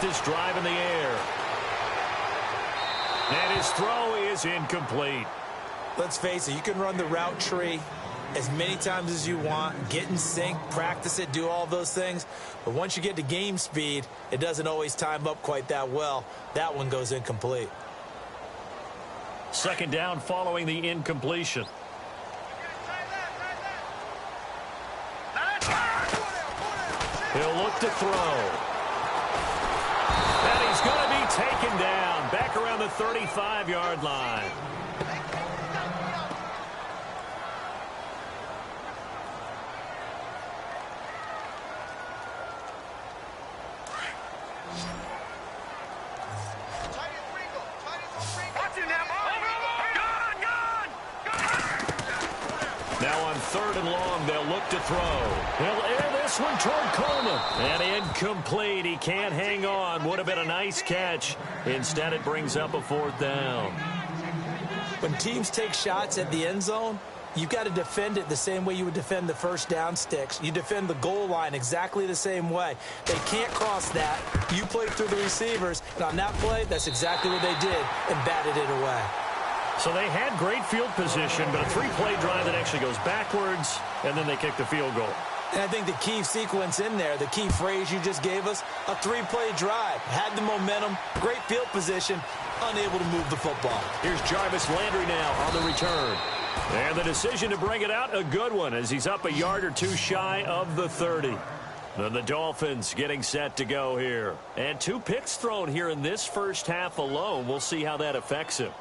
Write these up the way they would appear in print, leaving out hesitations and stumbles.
this drive in the air. And his throw is incomplete. Let's face it, you can run the route tree as many times as you want, get in sync, practice it, do all those things. But once you get to game speed, it doesn't always time up quite that well. That one goes incomplete. Second down following the incompletion. He'll look to throw. And he's going to be taken down back around the 35-yard line. Now on third and long, they'll look to throw. He'll air this one toward Coleman. And incomplete. He can't hang on. Would have been a nice catch. Instead, it brings up a fourth down. When teams take shots at the end zone, you've got to defend it the same way you would defend the first down sticks. You defend the goal line exactly the same way. They can't cross that. You play through the receivers. And on that play, that's exactly what they did and batted it away. So they had great field position, but a three-play drive that actually goes backwards, and then they kick the field goal. And I think the key sequence in there, the key phrase you just gave us, a three-play drive. Had the momentum, great field position, unable to move the football. Here's Jarvis Landry now on the return. And the decision to bring it out, a good one, as he's up a yard or two shy of the 30. Then the Dolphins getting set to go here. And 2 picks thrown here in this first half alone. We'll see how that affects him.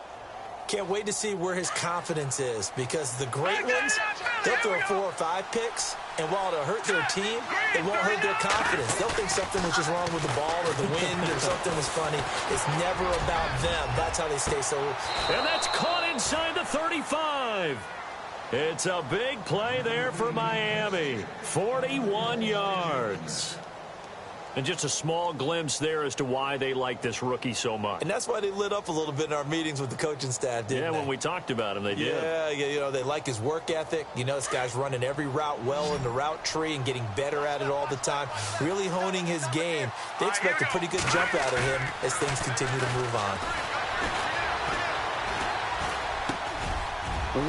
Can't wait to see where his confidence is, because the great ones, they'll throw 4 or 5 picks, and while it'll hurt their team, it won't hurt their confidence. They'll think something was just wrong with the ball or the wind or something was funny. It's never about them. That's how they stay so. And that's caught inside the 35. It's a big play there for Miami. 41 yards. And just a small glimpse there as to why they like this rookie so much. And that's why they lit up a little bit in our meetings with the coaching staff, didn't they? Yeah, when we talked about him, they did. Yeah, you know, they like his work ethic. You know, this guy's running every route well in the route tree and getting better at it all the time, really honing his game. They expect a pretty good jump out of him as things continue to move on.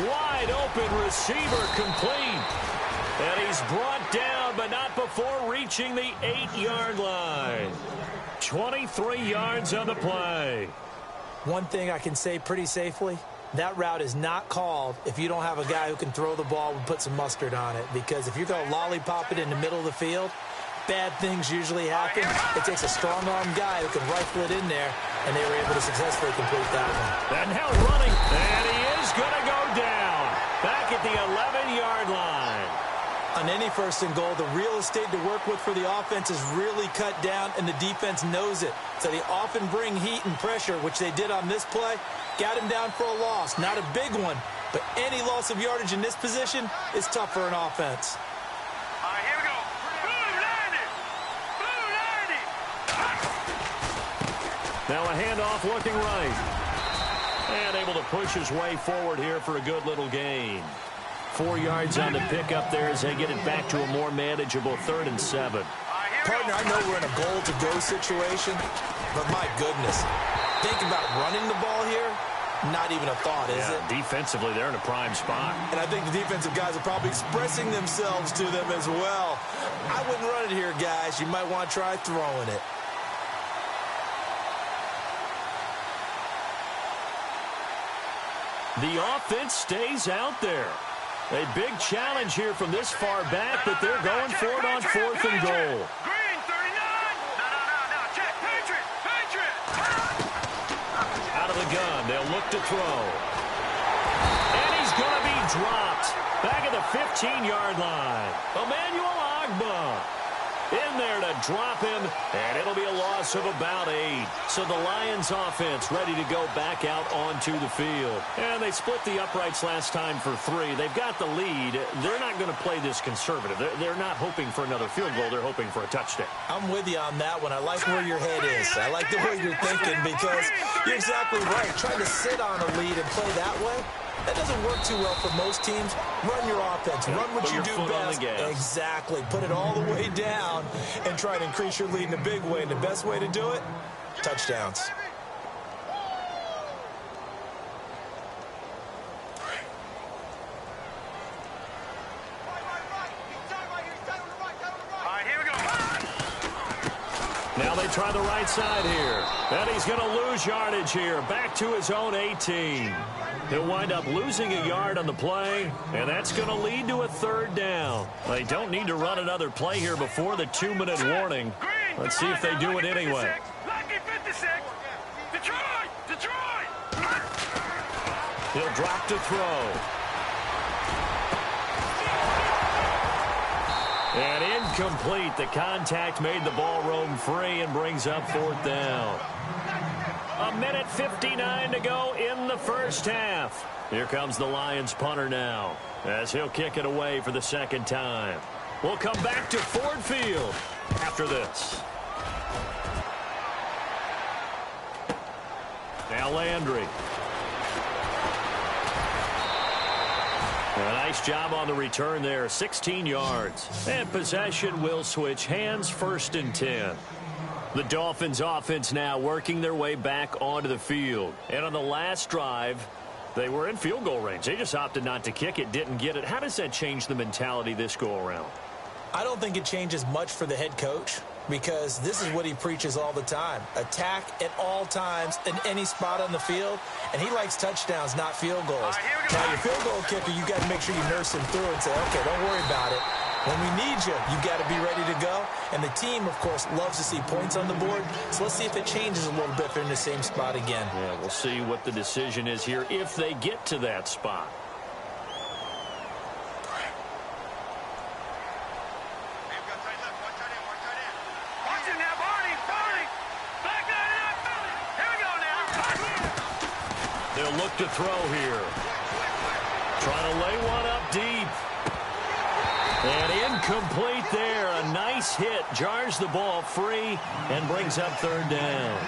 Wide open receiver complete. And he's brought down, but not before reaching the 8-yard line. 23 yards on the play. One thing I can say pretty safely, that route is not called if you don't have a guy who can throw the ball and put some mustard on it. Because if you're going to lollipop it in the middle of the field, bad things usually happen. It takes a strong-arm guy who can rifle it in there, and they were able to successfully complete that one. And now running, and he is going to go down. Back at the 11-yard line. On any first and goal, the real estate to work with for the offense is really cut down, and the defense knows it. So they often bring heat and pressure, which they did on this play. Got him down for a loss. Not a big one, but any loss of yardage in this position is tough for an offense. All right, here we go. Now a handoff looking right. And able to push his way forward here for a good little gain. 4 yards on the pickup there as they get it back to a more manageable 3rd and 7. Partner, I know we're in a goal-to-go situation, but my goodness, think about running the ball here. Not even a thought, is it? Defensively, they're in a prime spot. And I think the defensive guys are probably expressing themselves to them as well. I wouldn't run it here, guys. You might want to try throwing it. The offense stays out there. A big challenge here from this far back, but they're going for it on 4th and goal. Green, 39. No, check. Patriot. Out of the gun, they'll look to throw. And he's going to be dropped. Back at the 15-yard line. Emmanuel Agba in there to drop him, and it'll be a loss of about 8. So the Lions offense ready to go back out onto the field. And they split the uprights last time for 3. They've got the lead. They're not going to play this conservative. They're not hoping for another field goal. They're hoping for a touchdown. I'm with you on that one. I like where your head is. I like the way you're thinking, because you're exactly right. Trying to sit on a lead and play that way, That doesn't work too well for most teams. Run your offense. Run what you do best. Exactly. Put it all the way down and try to increase your lead in a big way. And the best way to do it, touchdowns. Now they try the right side here. And he's going to lose yardage here. Back to his own 18. He'll wind up losing a yard on the play, and that's going to lead to a third down. They don't need to run another play here before the 2-minute warning. Let's see if they do it anyway. He'll drop to throw. And incomplete. The contact made the ball roam free and brings up fourth down. 1:59 to go in the first half. Here comes the Lions punter now as he'll kick it away for the second time. We'll come back to Ford Field after this. Now Landry. A nice job on the return there, 16 yards. And possession will switch hands, 1st and 10. The Dolphins offense now working their way back onto the field. And on the last drive, they were in field goal range. They just opted not to kick it, didn't get it. How does that change the mentality this go around? I don't think it changes much for the head coach, because this is what he preaches all the time. Attack at all times in any spot on the field, and he likes touchdowns, not field goals. Now, your field goal kicker, you got to make sure you nurse him through and say, okay, don't worry about it. When we need you, you got to be ready to go. And the team, of course, loves to see points on the board. So let's see if it changes a little bit if they're in the same spot again. Yeah, we'll see what the decision is here if they get to that spot. They'll look to throw here. Trying to lay one up deep. And incomplete there. A nice hit. Jars the ball free and brings up third down.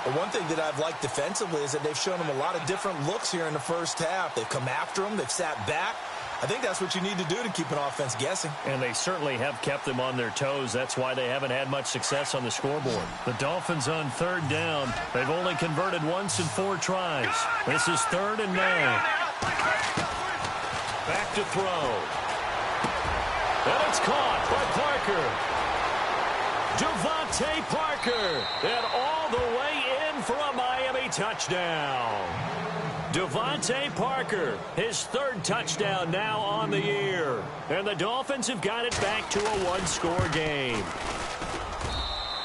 Well, one thing that I've liked defensively is that they've shown them a lot of different looks here in the first half. They've come after them. They've sat back. I think that's what you need to do to keep an offense guessing. And they certainly have kept them on their toes. That's why they haven't had much success on the scoreboard. The Dolphins on third down. They've only converted once in 4 tries. This is 3rd and 9. Back to throw. And it's caught by Parker. Devontae Parker. And all the way in for a Miami touchdown. Devontae Parker, his 3rd touchdown now on the year. And the Dolphins have got it back to a 1-score game.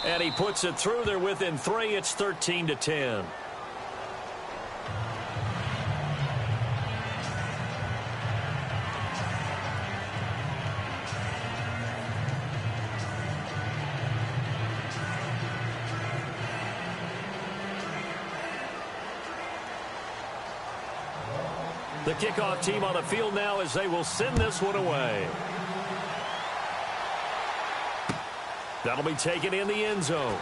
And he puts it through. They're within 3. It's 13-10. The kickoff team on the field now as they will send this one away. That'll be taken in the end zone.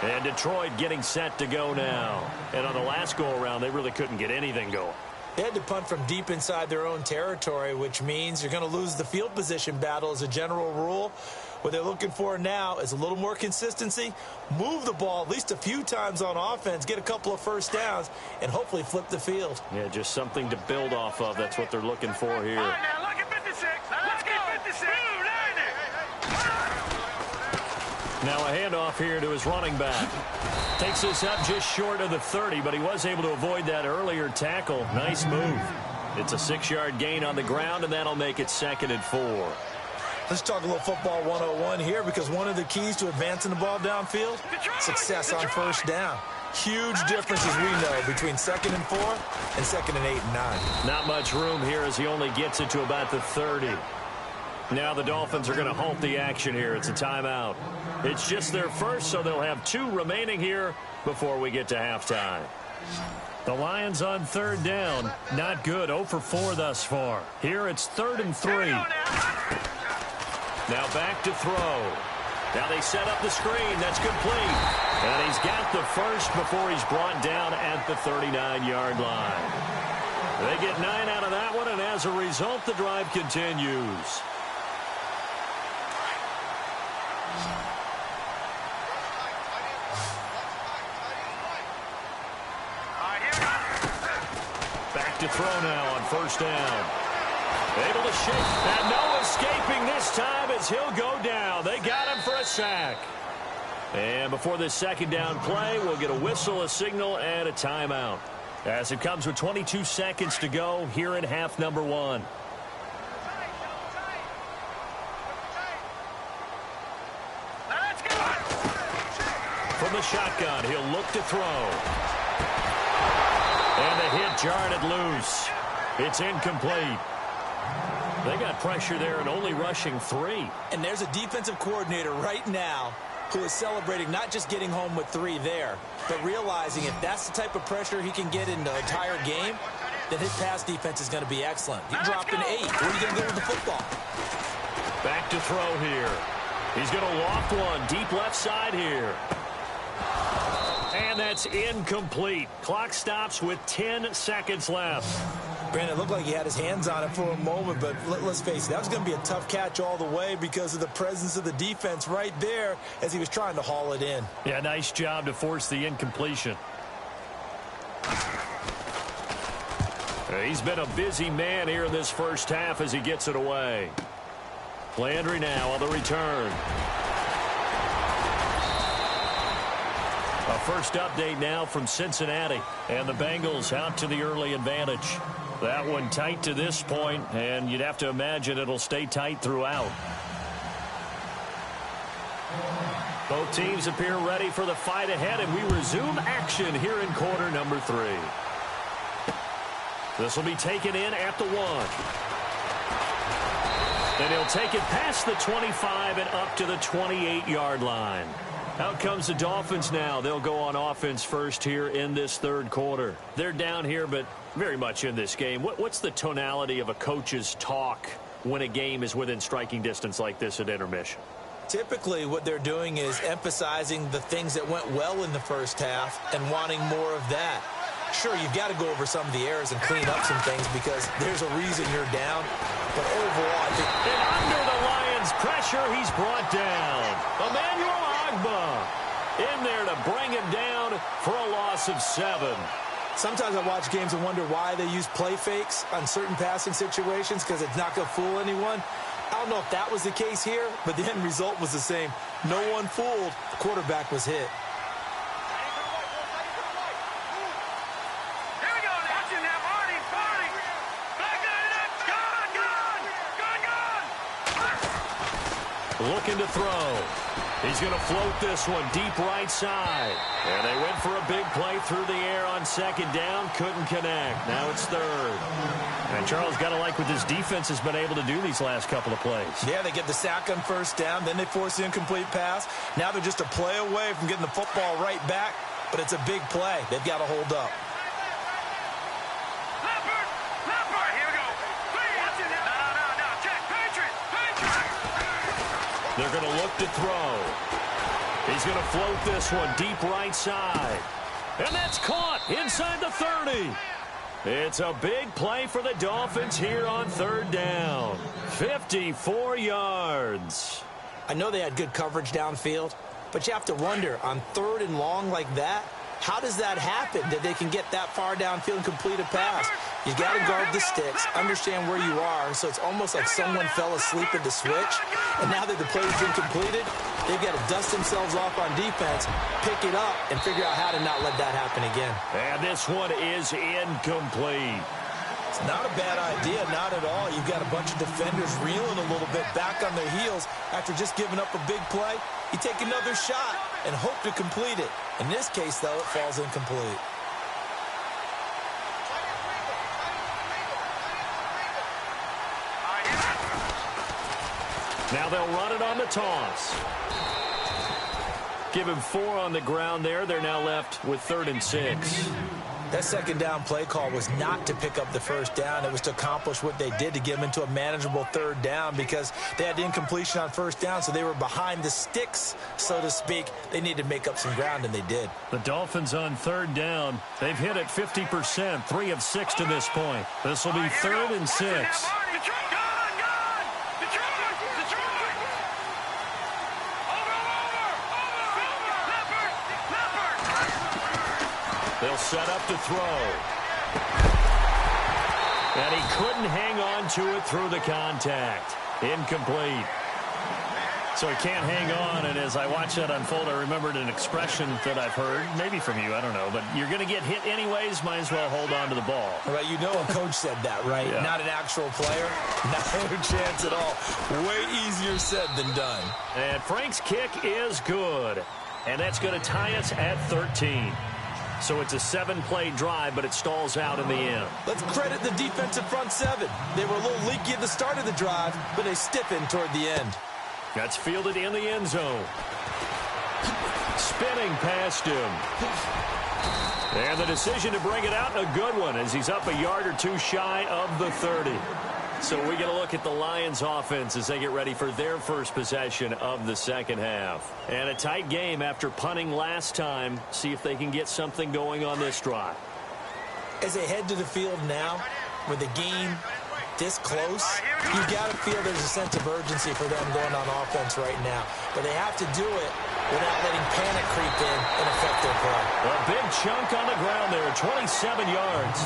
And Detroit getting set to go now. And on the last go-around, they really couldn't get anything going. They had to punt from deep inside their own territory, which means you're going to lose the field position battle as a general rule. What they're looking for now is a little more consistency, move the ball at least a few times on offense, get a couple of first downs, and hopefully flip the field. Yeah, just something to build off of. That's what they're looking for here. All right, now look at 56. Let's get 56. Now a handoff here to his running back. Takes this up just short of the 30, but he was able to avoid that earlier tackle. Nice move. It's a 6-yard gain on the ground, and that'll make it 2nd and 4. Let's talk a little football 101 here, because one of the keys to advancing the ball downfield, success on first down. Huge difference, as we know, between 2nd and 4 and 2nd and 8 and 9. Not much room here as he only gets it to about the 30. Now the Dolphins are going to halt the action here. It's a timeout. It's just their first, so they'll have 2 remaining here before we get to halftime. The Lions on third down. Not good. 0 for 4 thus far. Here it's 3rd and 3. Now back to throw. Now they set up the screen. That's complete. And he's got the first before he's brought down at the 39-yard line. They get 9 out of that one, and as a result, the drive continues. Back to throw now on first down. Able to shake, and no escaping this time as he'll go down. They got him for a sack. And before this second down play, we'll get a whistle, a signal, and a timeout. As it comes with 22 seconds to go here in half number 1. From the shotgun, he'll look to throw. And the hit jarred it loose. It's incomplete. They got pressure there and only rushing 3. And there's a defensive coordinator right now who is celebrating not just getting home with 3 there, but realizing if that's the type of pressure he can get in the entire game, then his pass defense is going to be excellent. He dropped an 8. Where are you going to go with the football? Back to throw here. He's going to loft one deep left side here. And that's incomplete. Clock stops with 10 seconds left. Brandon, it looked like he had his hands on it for a moment, but let's face it, that was going to be a tough catch all the way because of the presence of the defense right there as he was trying to haul it in. Yeah, nice job to force the incompletion. He's been a busy man here in this first half as he gets it away. Landry now on the return. A first update now from Cincinnati, and the Bengals out to the early advantage. That one tight to this point, and you'd have to imagine it'll stay tight throughout. Both teams appear ready for the fight ahead, and we resume action here in quarter number 3. This will be taken in at the 1. Then he'll take it past the 25 and up to the 28-yard line. Out comes the Dolphins now. They'll go on offense first here in this third quarter. They're down here, but very much in this game. What's the tonality of a coach's talk when a game is within striking distance like this at intermission? Typically, what they're doing is emphasizing the things that went well in the first half and wanting more of that. Sure, you've got to go over some of the errors and clean up some things because there's a reason you're down. But overall, I think... And under the Lions' pressure, he's brought down. Emmanuel in there to bring him down for a loss of 7. Sometimes I watch games and wonder why they use play fakes on certain passing situations because it's not going to fool anyone. I don't know if that was the case here, but the end result was the same. No one fooled. The quarterback was hit. Here we go now. Watching that party. Gone. Looking to throw. He's going to float this one deep right side. And they went for a big play through the air on second down. Couldn't connect. Now it's third. And Charles got to like what this defense has been able to do these last couple of plays. Yeah, they get the sack on first down. Then they force the incomplete pass. Now they're just a play away from getting the football right back. But it's a big play. They've got to hold up. They're going to look to throw. He's going to float this one deep right side. And that's caught inside the 30. It's a big play for the Dolphins here on third down. 54 yards. I know they had good coverage downfield, but you have to wonder, on third and long like that, how does that happen that they can get that far downfield and complete a pass? You got to guard the sticks, understand where you are, so it's almost like someone fell asleep at the switch, and now that the play's been completed, they've got to dust themselves off on defense, pick it up, and figure out how to not let that happen again. And this one is incomplete. It's not a bad idea, not at all. You've got a bunch of defenders reeling a little bit back on their heels after just giving up a big play. You take another shot and hope to complete it. In this case, though, it falls incomplete. Now they'll run it on the toss. Give him 4 on the ground there. They're now left with 3rd and 6. That second down play call was not to pick up the first down. It was to accomplish what they did to get them into a manageable third down because they had incompletion on first down, so they were behind the sticks, so to speak. They needed to make up some ground, and they did. The Dolphins on third down. They've hit it 50%, 3 of 6 to this point. This will be 3rd and 6. They'll set up to throw. And he couldn't hang on to it through the contact. Incomplete. So he can't hang on, and as I watch that unfold, I remembered an expression that I've heard, maybe from you, I don't know, but you're going to get hit anyways, might as well hold on to the ball. Right, you know a coach said that, right? Yeah. Not an actual player. Not a chance at all. Way easier said than done. And Frank's kick is good. And that's going to tie us at 13. So it's a 7-play drive, but it stalls out in the end. Let's credit the defensive front seven. They were a little leaky at the start of the drive, but they stiffened toward the end. That's fielded in the end zone. Spinning past him. And the decision to bring it out, a good one, as he's up a yard or two shy of the 30. So we get a look at the Lions offense as they get ready for their first possession of the second half. And a tight game after punting last time. See if they can get something going on this drive. As they head to the field now, with the game this close, you got to feel there's a sense of urgency for them going on offense right now. But they have to do it without letting panic creep in and affect their play. A big chunk on the ground there, 27 yards.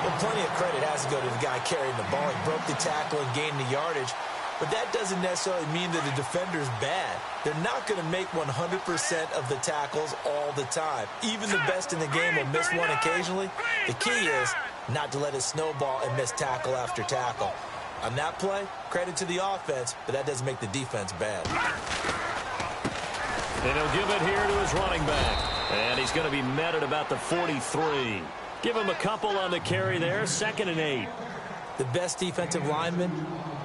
Well, plenty of credit has to go to the guy carrying the ball. He broke the tackle and gained the yardage. But that doesn't necessarily mean that the defender's bad. They're not going to make 100% of the tackles all the time. Even the best in the game will miss one occasionally. The key is not to let it snowball and miss tackle after tackle. On that play, credit to the offense, but that doesn't make the defense bad. And he'll give it here to his running back. And he's going to be met at about the 43. Give him a couple on the carry there, 2nd and 8. The best defensive linemen,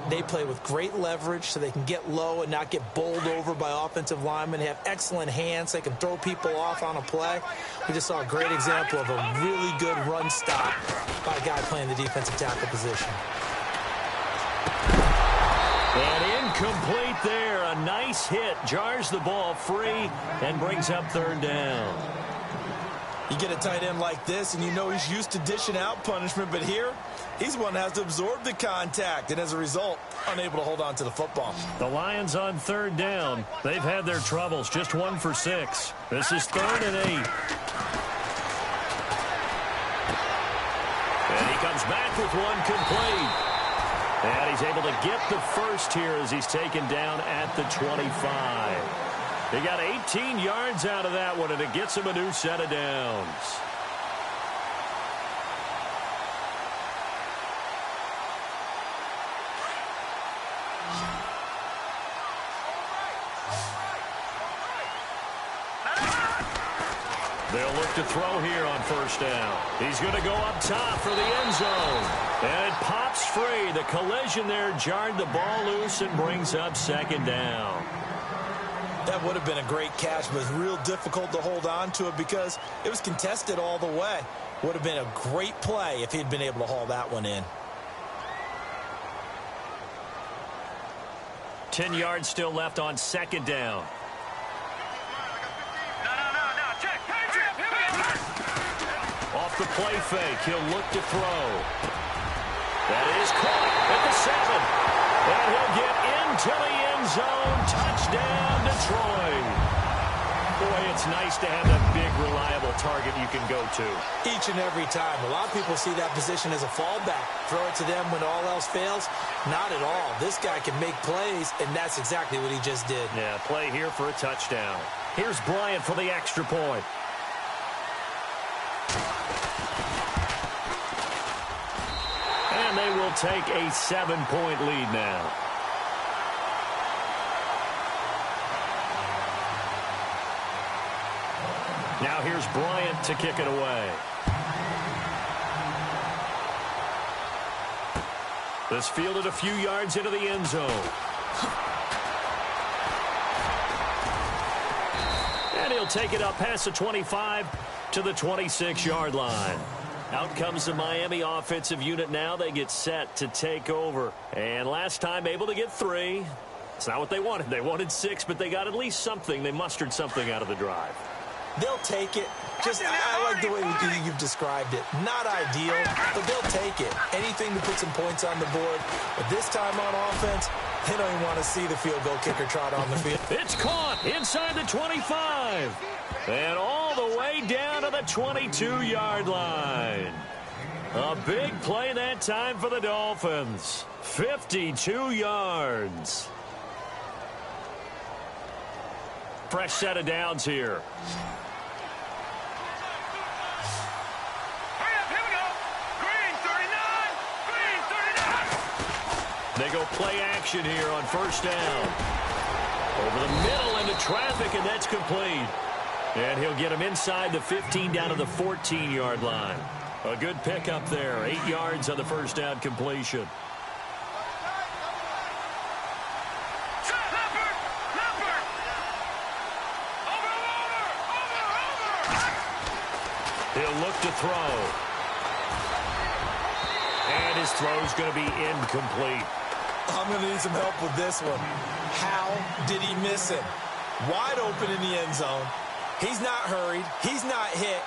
they play with great leverage so they can get low and not get bowled over by offensive linemen. They have excellent hands. They can throw people off on a play. We just saw a great example of a really good run stop by a guy playing the defensive tackle position. And incomplete there. A nice hit. Jars the ball free and brings up 3rd down. You get a tight end like this, and you know he's used to dishing out punishment, but here, he's one that has to absorb the contact, and as a result, unable to hold on to the football. The Lions on 3rd down. They've had their troubles, just 1 for 6. This is 3rd and 8. And he comes back with one complete. And he's able to get the first here as he's taken down at the 25. They got 18 yards out of that one, and it gets him a new set of downs. They'll look to throw here on 1st down. He's going to go up top for the end zone. And it pops free. The collision there jarred the ball loose and brings up 2nd down. That would have been a great catch, but it was real difficult to hold on to it because it was contested all the way. Would have been a great play if he'd been able to haul that one in. 10 yards still left on 2nd down. Off the play fake, he'll look to throw. That is caught at the 7. And he'll get into the end zone. Touchdown, Detroit. Boy, it's nice to have a big, reliable target you can go to. Each and every time. A lot of people see that position as a fallback. Throw it to them when all else fails. Not at all. This guy can make plays, and that's exactly what he just did. Yeah, play here for a touchdown. Here's Bryant for the extra point. And they will take a 7-point lead now. Now here's Bryant to kick it away. This fielded a few yards into the end zone. And he'll take it up past the 25 to the 26-yard line. Out comes the Miami offensive unit now. They get set to take over. And last time able to get 3. It's not what they wanted. They wanted 6, but they got at least something. They mustered something out of the drive. They'll take it. I like the way you've described it. Not ideal, but they'll take it. Anything to put some points on the board. But this time on offense, they don't even want to see the field goal kicker trot on the field. It's caught inside the 25. And all the way down to the 22-yard line. A big play that time for the Dolphins. 52 yards. Fresh set of downs here. They go play action here on first down. Over the middle into traffic, and that's complete. And he'll get him inside the 15 down to the 14-yard line. A good pickup there. 8 yards on the first down completion. He'll look to throw. And his throw's going to be incomplete. I'm going to need some help with this one. How did he miss him? Wide open in the end zone. He's not hurried. He's not hit.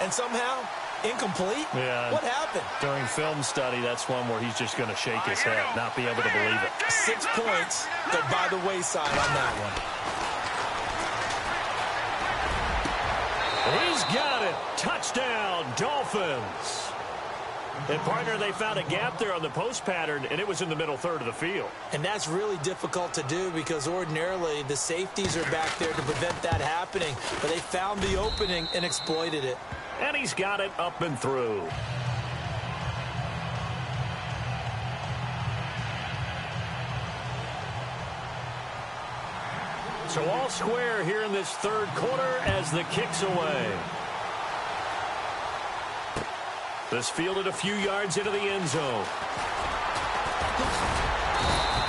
And somehow, incomplete? Yeah. What happened? During film study, that's one where he's just going to shake his head, not be able to believe it. 6 points go by the wayside on that one. He's got it. Touchdown, Dolphins. And, partner, they found a gap there on the post pattern, and it was in the middle third of the field. And that's really difficult to do because ordinarily the safeties are back there to prevent that happening. But they found the opening and exploited it. And he's got it up and through. So all square here in this third quarter as the kick's away. This fielded a few yards into the end zone.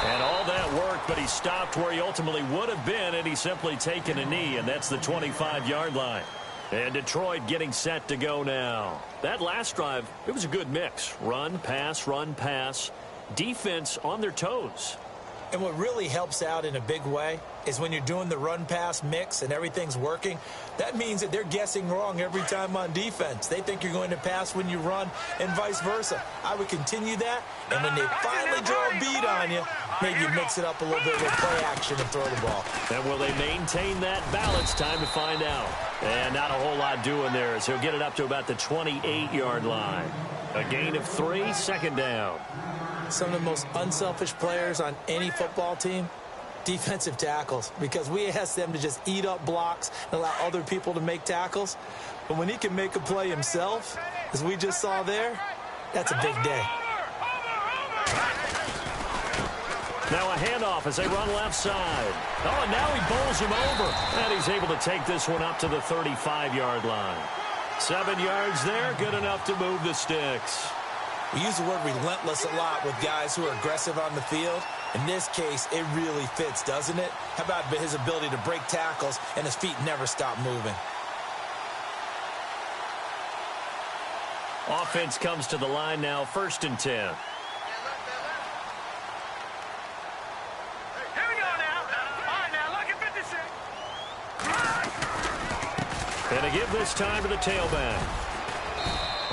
And all that worked, but he stopped where he ultimately would have been, and he's simply taken a knee, and that's the 25-yard line. And Detroit getting set to go now. That last drive, it was a good mix. Run, pass, defense on their toes. And what really helps out in a big way is when you're doing the run-pass mix and everything's working, that means that they're guessing wrong every time on defense. They think you're going to pass when you run and vice versa. I would continue that, and when they finally draw a beat on you, maybe you mix it up a little bit with play action and throw the ball. And will they maintain that balance? Time to find out. And not a whole lot doing there as he'll get it up to about the 28-yard line. A gain of 3, second down. Some of the most unselfish players on any football team, defensive tackles, because we ask them to just eat up blocks and allow other people to make tackles. But when he can make a play himself, as we just saw there, that's a big day. Now a handoff as they run left side. Oh, and now he bowls him over. And he's able to take this one up to the 35-yard line. 7 yards there, good enough to move the sticks. We use the word relentless a lot with guys who are aggressive on the field. In this case, it really fits, doesn't it? How about his ability to break tackles and his feet never stop moving? Offense comes to the line now, 1st and 10. Here we go now. All right, now, look at 56. And a give this time to the tailback.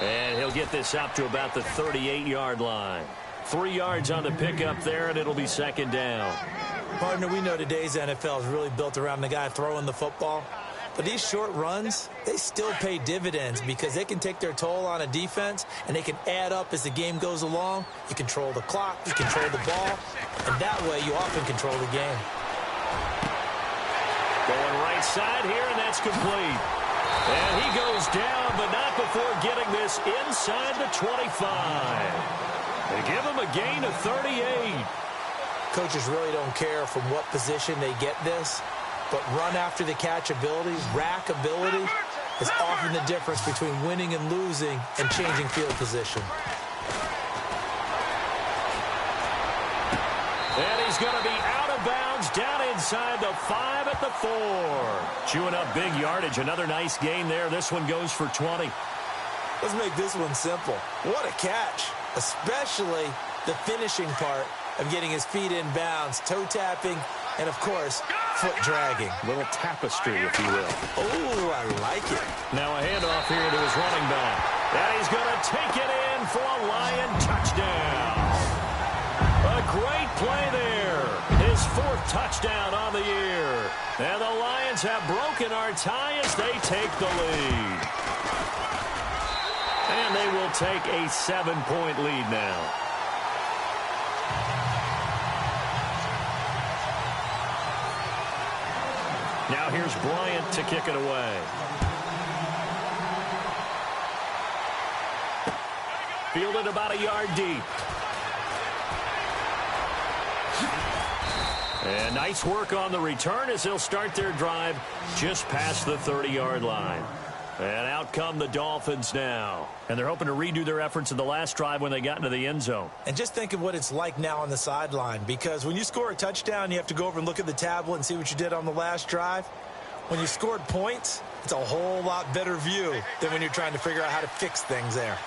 And he'll get this up to about the 38-yard line. 3 yards on the pickup there, and it'll be second down. Partner, we know today's NFL is really built around the guy throwing the football. But these short runs, they still pay dividends because they can take their toll on a defense, and they can add up as the game goes along. You control the clock, you control the ball, and that way you often control the game. Going right side here, and that's complete. And he goes down, but not before getting this inside the 25. They give him a gain of 38. Coaches really don't care from what position they get this, but run after the catch abilities, rack ability, is often the difference between winning and losing and changing field position. And he's going to be out of bounds down inside the 5 at the 4. Chewing up big yardage. Another nice gain there. This one goes for 20. Let's make this one simple. What a catch, especially the finishing part of getting his feet in bounds, toe tapping, and, of course, foot dragging. A little tapestry, if you will. Oh, I like it. Now a handoff here to his running back. And he's going to take it in for a Lion touchdown. A great play there. His 4th touchdown on the year. And the Lions have broken our tie as they take the lead. And they will take a 7-point lead now. Now here's Bryant to kick it away. Fielded about a yard deep. And nice work on the return as they'll start their drive just past the 30-yard line. And out come the Dolphins now. And they're hoping to redo their efforts in the last drive when they got into the end zone. And just think of what it's like now on the sideline, because when you score a touchdown, you have to go over and look at the tablet and see what you did on the last drive. When you scored points, it's a whole lot better view than when you're trying to figure out how to fix things there.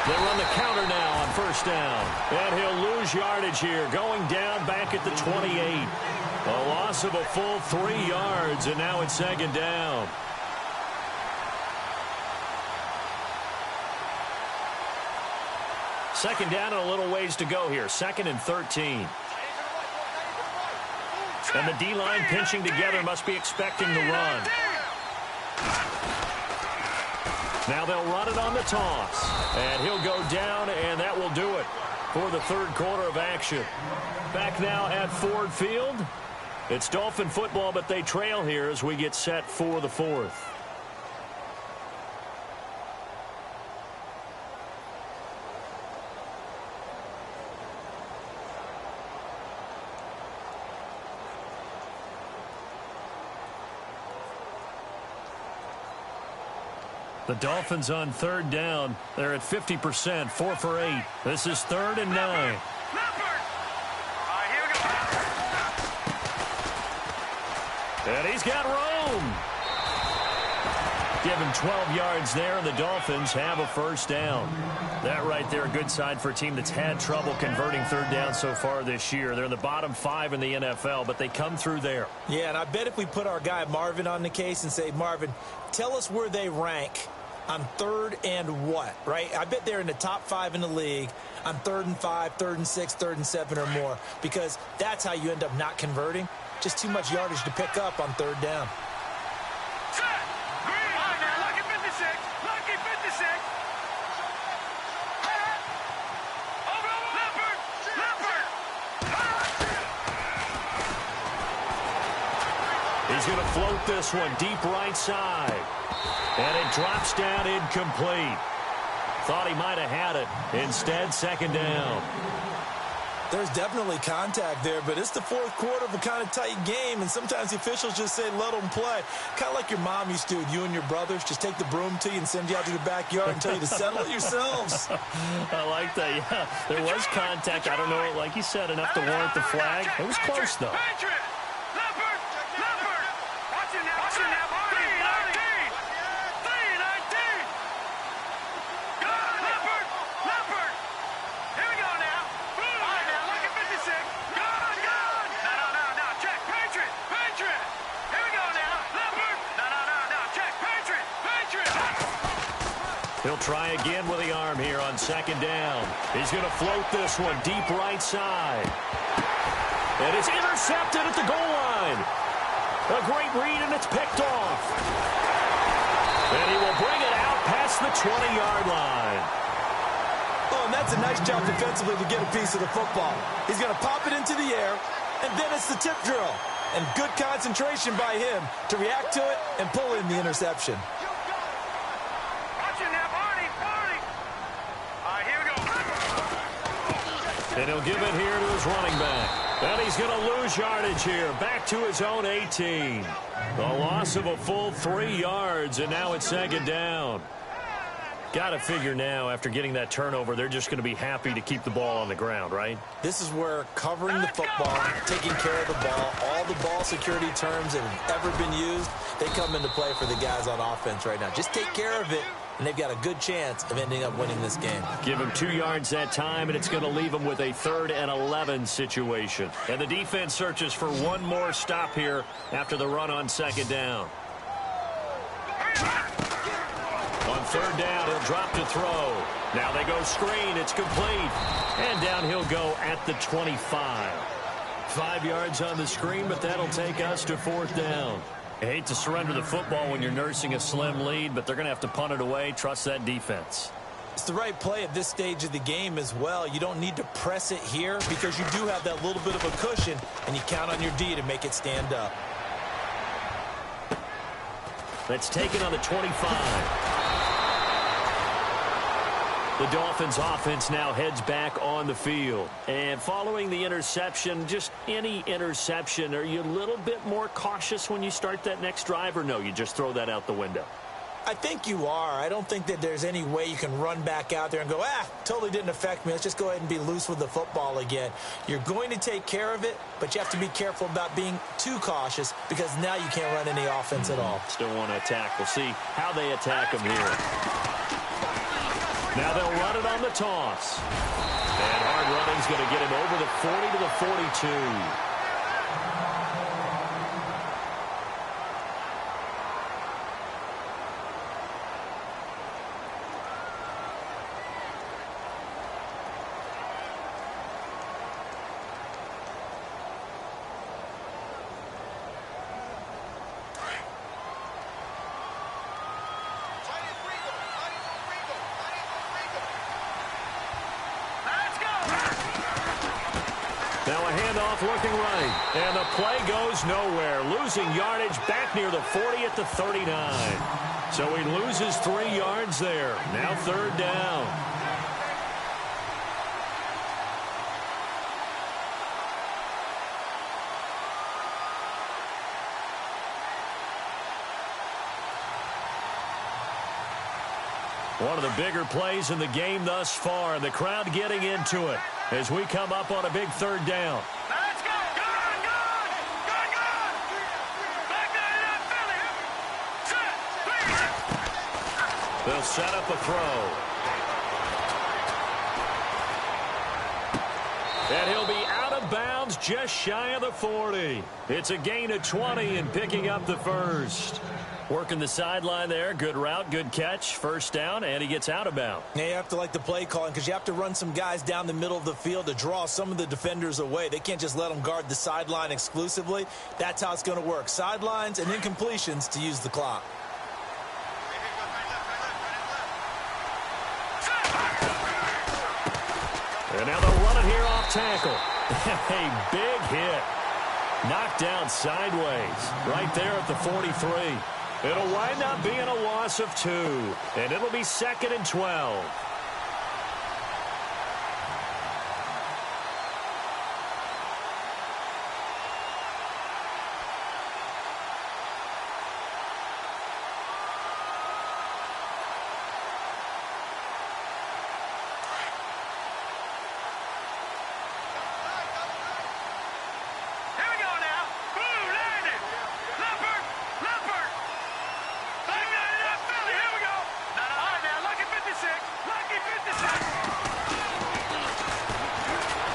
They run the counter now on first down. And he'll lose yardage here, going down back at the 28. A loss of a full 3 yards, and now it's second down. Second down and a little ways to go here. 2nd and 13. And the D-line pinching together, must be expecting the run. Now they'll run it on the toss. And he'll go down, and that will do it for the 3rd quarter of action. Back now at Ford Field. It's Dolphin football, but they trail here as we get set for the 4th. The Dolphins on 3rd down. They're at 50%, 4 for 8. This is 3rd and 9. And he's got room. Give him 12 yards there, and the Dolphins have a first down. That right there, a good sign for a team that's had trouble converting 3rd down so far this year. They're in the bottom 5 in the NFL, but they come through there. Yeah, and I bet if we put our guy Marvin on the case and say, Marvin, tell us where they rank on 3rd and what, right? I bet they're in the top 5 in the league on 3rd and 5, 3rd and 6, 3rd and 7 or more, because that's how you end up not converting. Just too much yardage to pick up on 3rd down. He's going to float this one deep right side. And it drops down incomplete. Thought he might have had it. Instead, 2nd down. There's definitely contact there, but it's the 4th quarter of a kind of tight game, and sometimes the officials just say, let them play. Kind of like your mom used to, you and your brothers, just take the broom to you and send you out to the backyard and tell you to settle it yourselves. I like that, yeah. There was contact. I don't know, like you said, enough to warrant the flag. It was close, though. He'll try again with the arm here on 2nd down. He's going to float this one deep right side. And it's intercepted at the goal line. A great read, and it's picked off. And he will bring it out past the 20-yard line. Oh, and that's a nice job defensively to get a piece of the football. He's going to pop it into the air, and then it's the tip drill. And good concentration by him to react to it and pull in the interception. And he'll give it here to his running back. And he's going to lose yardage here. Back to his own 18. A loss of a full 3 yards, and now it's 2nd down. Got to figure now, after getting that turnover, they're just going to be happy to keep the ball on the ground, right? This is where covering the football, taking care of the ball, all the ball security terms that have ever been used, they come into play for the guys on offense right now. Just take care of it, and they've got a good chance of ending up winning this game. Give them 2 yards that time, and it's going to leave them with a 3rd and 11 situation. And the defense searches for one more stop here after the run on 2nd down. On 3rd down, he'll drop to throw. Now they go screen. It's complete. And down he'll go at the 25. 5 yards on the screen, but that'll take us to 4th down. I hate to surrender the football when you're nursing a slim lead, but they're going to have to punt it away. Trust that defense. It's the right play at this stage of the game as well. You don't need to press it here because you do have that little bit of a cushion, and you count on your D to make it stand up. That's taken on the 25. The Dolphins offense now heads back on the field. And following the interception, just any interception, are you a little bit more cautious when you start that next drive, or no, you just throw that out the window? I think you are. I don't think that there's any way you can run back out there and go, totally didn't affect me. Let's just go ahead and be loose with the football again. You're going to take care of it, but you have to be careful about being too cautious because now you can't run any offense at all. Still want to attack. We'll see how they attack them here. Now they'll run it on the toss. And hard running's going to get him over the 40 to the 42. Now a handoff looking right. And the play goes nowhere. Losing yardage back near the 40 at the 39. So he loses 3 yards there. Now 3rd down. One of the bigger plays in the game thus far. The crowd getting into it as we come up on a big 3rd down. Let's go. Good, good. Good, good. Back there in that Philly. Set. They'll set up a throw. And he'll be out of bounds just shy of the 40. It's a gain of 20 and picking up the 1st. Working the sideline there. Good route, good catch. 1st down, and he gets out of bounds. Yeah, you have to like the play calling because you have to run some guys down the middle of the field to draw some of the defenders away. They can't just let them guard the sideline exclusively. That's how it's going to work. Sidelines and incompletions to use the clock. And now they'll run it here off tackle. A big hit. Knocked down sideways right there at the 43. It'll wind up being a loss of 2. And it'll be 2nd and 12.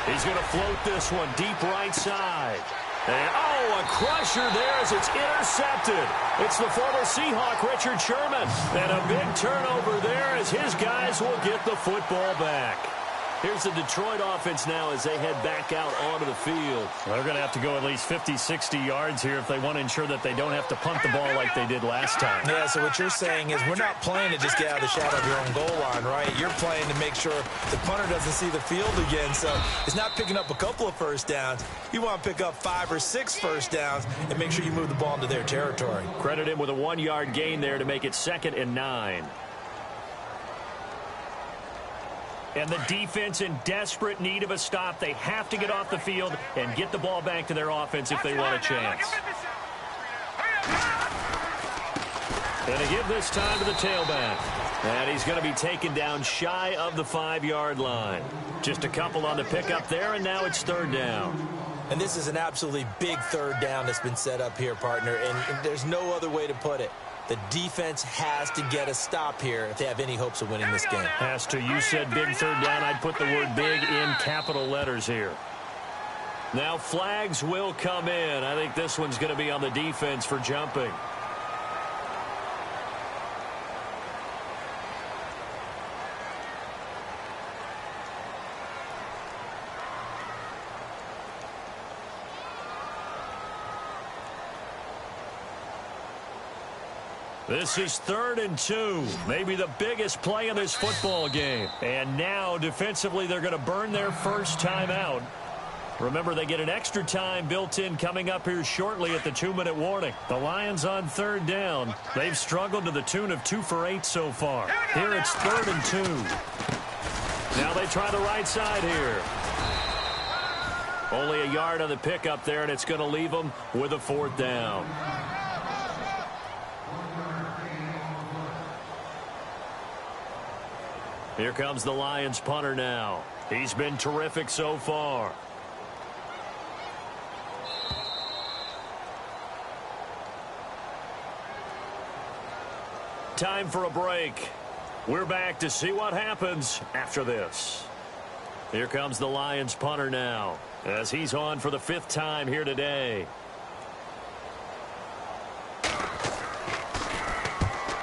He's going to float this one deep right side. And, a crusher there as it's intercepted. It's the former Seahawk, Richard Sherman. And a big turnover there as his guys will get the football back. Here's the Detroit offense now as they head back out onto the field. Well, they're going to have to go at least 50, 60 yards here if they want to ensure that they don't have to punt the ball like they did last time. Yeah, so what you're saying is we're not playing to just get out of the shadow of your own goal line, right? You're playing to make sure the punter doesn't see the field again. So it's not picking up a couple of 1st downs. You want to pick up 5 or 6 1st downs and make sure you move the ball into their territory. Credit him with a 1-yard gain there to make it 2nd and 9. And the defense in desperate need of a stop. They have to get off the field and get the ball back to their offense if they want a chance. And to give this time to the tailback. And he's going to be taken down shy of the 5-yard line. Just a couple on the pickup there, and now it's third down. And this is an absolutely big third down that's been set up here, partner, and there's no other way to put it. The defense has to get a stop here if they have any hopes of winning this game. Has to. You said big third down. I'd put the word big in capital letters here. Now flags will come in. I think this one's going to be on the defense for jumping. This is 3rd and 2, maybe the biggest play in this football game. And now, defensively, they're going to burn their first time out. Remember, they get an extra time built in coming up here shortly at the 2-minute warning. The Lions on 3rd down. They've struggled to the tune of 2 for 8 so far. Here it's 3rd and 2. Now they try the right side here. Only a yard on the pickup there, and it's going to leave them with a 4th down. Here comes the Lions punter now. He's been terrific so far. Time for a break. We're back to see what happens after this. Here comes the Lions punter now, as he's on for the 5th time here today.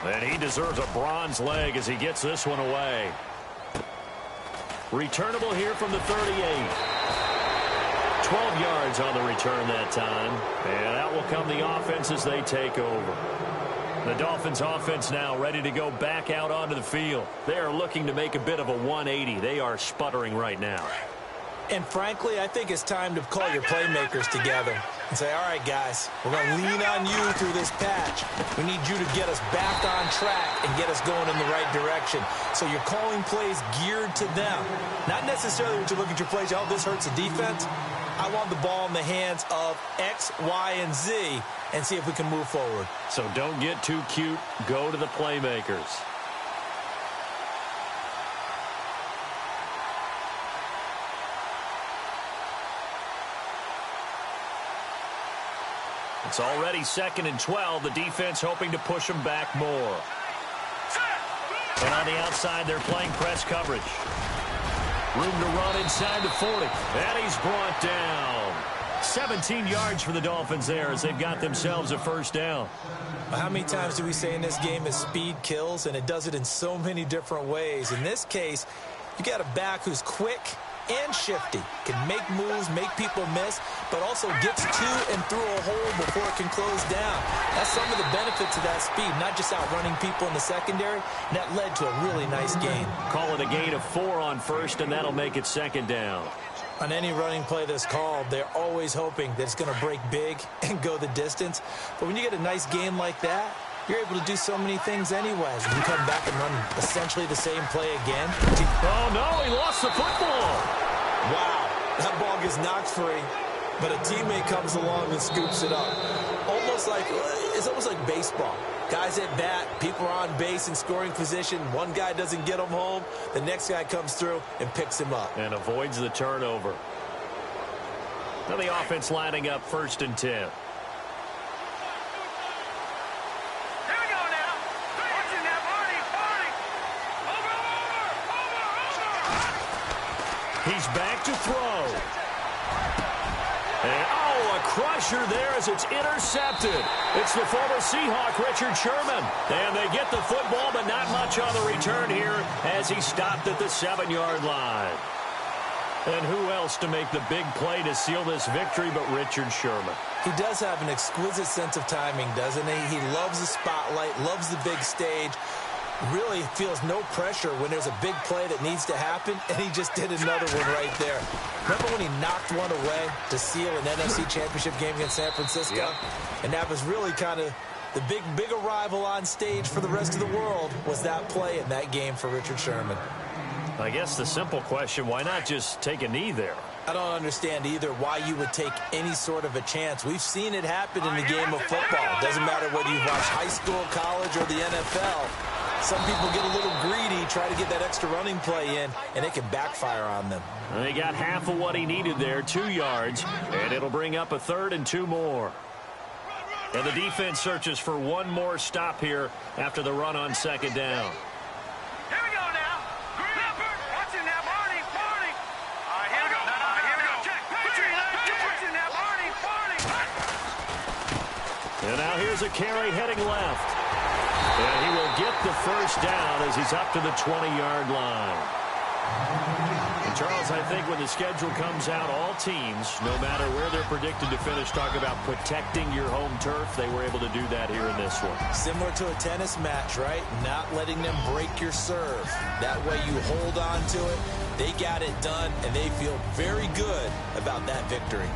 And he deserves a bronze leg as he gets this one away. Returnable here from the 38. 12 yards on the return that time. And out will come the offense as they take over. The Dolphins offense now ready to go back out onto the field. They are looking to make a bit of a 180. They are sputtering right now. And frankly, I think it's time to call your playmakers together and say, all right, guys, we're going to lean on you through this patch. We need you to get us back on track and get us going in the right direction. So you're calling plays geared to them. Not necessarily when you look at your plays, oh, this hurts the defense. I want the ball in the hands of X, Y, and Z and see if we can move forward. So don't get too cute. Go to the playmakers. It's already 2nd and 12. The defense hoping to push them back more. And on the outside, they're playing press coverage. Room to run inside the 40. And he's brought down. 17 yards for the Dolphins there as they've got themselves a 1st down. How many times do we say in this game is speed kills, and it does it in so many different ways. In this case, you got a back who's quick and shifty, can make moves, make people miss, but also gets to and through a hole before it can close down. That's some of the benefits of that speed, not just outrunning people in the secondary, and that led to a really nice gain. Call it a gain of 4 on 1st, and that'll make it 2nd down. On any running play that's called, they're always hoping that it's going to break big and go the distance. But when you get a nice gain like that, you're able to do so many things anyways. You come back and run essentially the same play again. Oh, no, he lost the football. Wow, that ball gets knocked free, but a teammate comes along and scoops it up. It's almost like baseball. Guys at bat, people are on base in scoring position. One guy doesn't get him home. The next guy comes through and picks him up. And avoids the turnover. Now the offense lining up 1st and 10. He's back to throw. And, a crusher there as it's intercepted. It's the former Seahawk, Richard Sherman. And they get the football, but not much on the return here as he stopped at the 7-yard line. And who else to make the big play to seal this victory but Richard Sherman? He does have an exquisite sense of timing, doesn't he? He loves the spotlight, loves the big stage. Really feels no pressure when there's a big play that needs to happen, and he just did another one right there. Remember when he knocked one away to seal an NFC Championship game against San Francisco? Yep. And that was really kind of the big arrival on stage for the rest of the world was that play in that game for Richard Sherman. I guess the simple question, why not just take a knee there? I don't understand either why you would take any sort of a chance. We've seen it happen in the game of football. Doesn't matter whether you've watched high school, college, or the NFL. Some people get a little greedy, try to get that extra running play in, and it can backfire on them. They got half of what he needed there, 2 yards, and it'll bring up a 3rd and 2 more. And the defense searches for one more stop here after the run on 2nd down. Here we go now. Leopard, watch it now, Barney. All right, here we go. Here we go. Check. Watch it now, Barney. And now here's a carry heading left. And he will get the 1st down as he's up to the 20-yard line. And Charles, I think when the schedule comes out, all teams, no matter where they're predicted to finish, talk about protecting your home turf. They were able to do that here in this one. Similar to a tennis match, right? Not letting them break your serve. That way you hold on to it. They got it done, and they feel very good about that victory.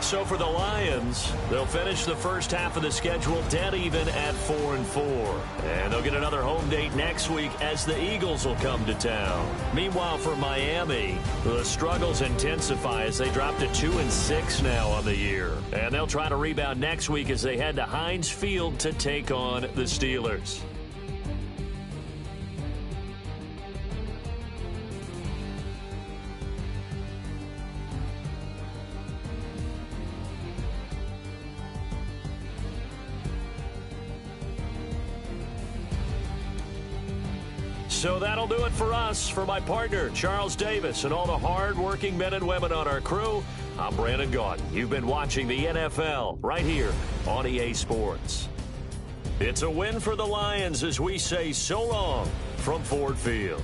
So for the Lions, they'll finish the first half of the schedule dead even at 4-4. And they'll get another home date next week as the Eagles will come to town. Meanwhile, for Miami, the struggles intensify as they drop to 2-6 now on the year. And they'll try to rebound next week as they head to Heinz Field to take on the Steelers. So that'll do it for us. For my partner, Charles Davis, and all the hard-working men and women on our crew, I'm Brandon Gaudin. You've been watching the NFL right here on EA Sports. It's a win for the Lions as we say so long from Ford Field.